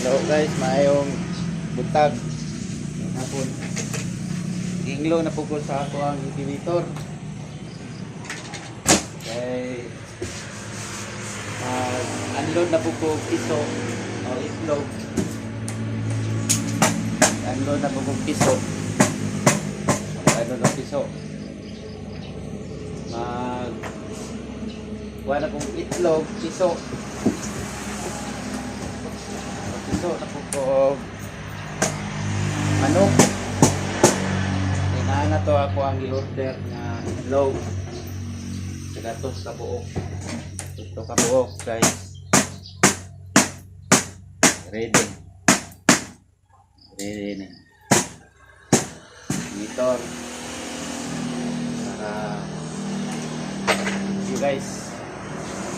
So guys, maayong buntag hapon. Inglo na po ko sa ako ang incubator. Okay. Unload na po ko piso o itlog. Unload na po ko piso. Unload na piso. Kuha na pong itlog, piso. Piso na po ko manok. Kailangan na to ako ang i-order na itlog. Gatos ka buok. Ito ka buok guys. Ready. Ready na. Monitor. Para you guys.